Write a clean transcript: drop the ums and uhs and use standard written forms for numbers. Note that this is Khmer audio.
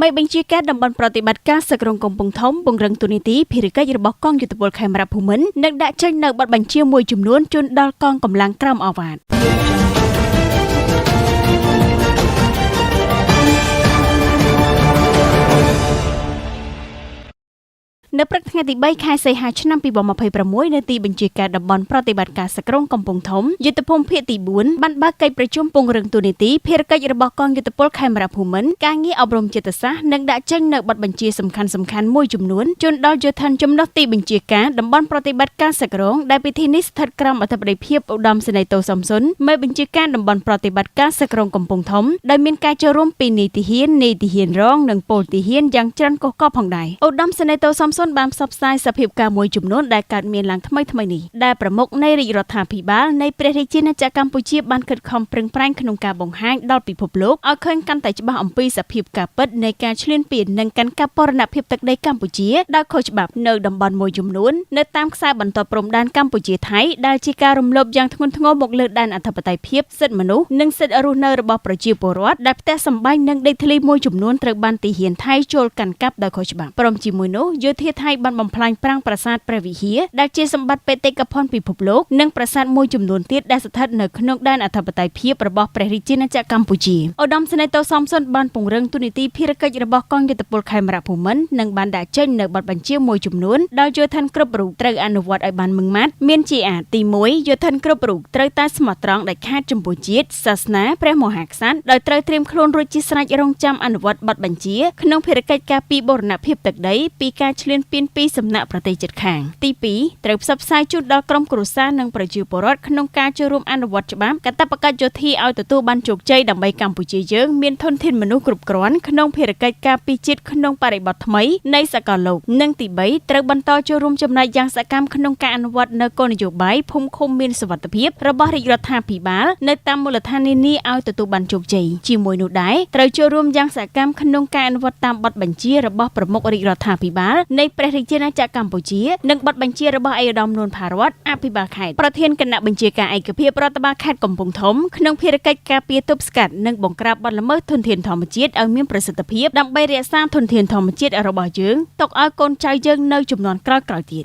ដើម្បីបញ្ជាការតំបន់ប្រតិបត្តិការសក្រុងកំពង់ធំពង្រឹងទូនីតិភារកិច្ចរបស់កងយុទ្ធពលខេមរភូមិន្ទនិងដាក់ចេញនៅបទបញ្ជាមួយចំនួនជូនដល់កងកម្លាំងក្រមអាវ៉ាតនៅព្រឹកថ្ងៃទី3ខែសីហាឆ្នាំ2026នៅទីបញ្ជាការតំបន់ប្រតិបត្តិការសក្រុងកំពង់ធំយុទ្ធភូមិភាគទី4បានបើកកិច្ចប្រជុំពង្រឹងទូនីតិភារកិច្ចរបស់កងយុទ្ធពលខេមរភូមិន្ទការងារអប់រំចិត្តសាស្ត្រនិងដាក់ចេញនៅបទបញ្ជាសំខាន់ៗមួយចំនួនជូនដល់យោធាចំណុះទីបញ្ជាការតំបន់ប្រតិបត្តិការសក្រុងដែលពិធីនេះស្ថិតក្រោមអធិបតីភាពឧត្តមសេនីយ៍តូសំសុនមេបញ្ជាការតំបន់ប្រតិបត្តិការសក្រុងកំពង់ធំដោយមានការចូលរួមពីនាយទាហានរងនិងពលទាហានយ៉ាងច្រើនកុះកផងដែរឧត្តមសេនីយ៍តូសំសុនបានផ្សព្វផ្សាយសភាពការមួយចំនួនដែលកើតមានឡើងថ្មីនេះដែលប្រមុខនៃរាជរដ្ឋាភិបាលនៃព្រះរាជាណាចក្រកម្ពុជាបានខិតខំប្រឹងប្រែងក្នុងការបង្ហាញដល់ពិភពលោកឲ្យឃើញកាន់តែច្បាស់អំពីសភាពការពិតនៃការឈ្លានពាននិងកាន់កាប់បរណភាពទឹកដីកម្ពុជាដោយខុសច្បាប់នៅតំបន់មួយចំនួននៅតាមខ្សែបន្ទាត់ព្រំដែនកម្ពុជាថៃដែលជាការរំលោភយ៉ាងធ្ងន់ធ្ងរមកលើដែនអធិបតេយ្យភាពសិទ្ធិមនុស្សនិងសិទ្ធិរស់នៅរបស់ប្រជាពលរដ្ឋដែលផ្ទះសម្បែងនិងដីធ្លីមួយចំនួនត្រូវបានទាហានថៃចូលកាន់កាប់ដោយខុសច្បាប់ព្រមជាមួយនោះយោធាថៃបានបំផ្លាញប្រាង្គប្រាសាទព្រះវិហារដែលជាសម្បត្តិបេតិកភណ្ឌពិភពលោកនិងប្រាសាទមួយចំនួនទៀតដែលស្ថិតនៅក្នុងដែនអធិបតេយ្យភាពរបស់ព្រះរាជាណាចក្រកម្ពុជាឧត្តមសេនីយ៍តូសំសុនបានពង្រឹងទូនីតិភារកិច្ចរបស់កងយុទ្ធពលខេមរភូមិន្ទនិងបានដាក់ចេញនៅបទបញ្ជាមួយចំនួនដោយយោធានគ្រប់រូបត្រូវអនុវត្តឲ្យបានម៉ឺងម៉ាត់មានជាអាចទី1យោធានគ្រប់រូបត្រូវតែស្មោះត្រង់ដាច់ខាតចំពោះជាតិសាសនាព្រះមហាក្សត្រដោយត្រូវត្រៀមខ្លួនរួចជាស្រេចរងចាំអនុវត្តបទបញ្ជាក្នុងភារកិច្ចការពីបូរណភាពទឹកដីពីការឈ្លានពានពីសំណាក់ប្រទេសជិតខាងទី2ត្រូវផ្សព្វផ្សាយជូនដល់ក្រុមគ្រួសារនិងប្រជាពលរដ្ឋក្នុងការចូលរួមអនុវត្តច្បាប់កាតព្វកិច្ចយោធាឲ្យទទួលបានជោគជ័យដើម្បីកម្ពុជាយើងមានធនធានមនុស្សគ្រប់គ្រាន់ក្នុងភារកិច្ចការពីជាតិក្នុងបរិបទថ្មីនៃសកលលោកនិងទី3ត្រូវបន្តចូលរួមចំណែកយ៉ាងសកម្មក្នុងការអនុវត្តនៅគោលនយោបាយភូមិឃុំមានសុវត្ថិភាពរបស់រាជរដ្ឋាភិបាលនៅតាមមូលដ្ឋាននានាឲ្យទទួលបានជោគជ័យជាមួយនោះដែរត្រូវចូលរួមយ៉ាងសកម្មក្នុងការអនុវត្តតាមបទបញ្ជារបស់ប្រមុខរាជរដ្ឋាភិបាលនៃព្រះរាជាណាចក្រកម្ពុជានិងបទបញ្ជារបស់ឯកឧត្តមនួន ផារត អភិបាលខេត្តប្រធានគណៈបញ្ជាការឯកភាពរដ្ឋបាលខេត្តកំពង់ធំក្នុងភារកិច្ចការពារទប់ស្កាត់និងបង្ក្រាបបទល្មើសធនធានធម្មជាតិឲ្យមានប្រសិទ្ធភាពដើម្បីរក្សាធនធានធម្មជាតិរបស់យើងទុកឲ្យកូនចៅយើងនៅជំនាន់ក្រោយៗទៀត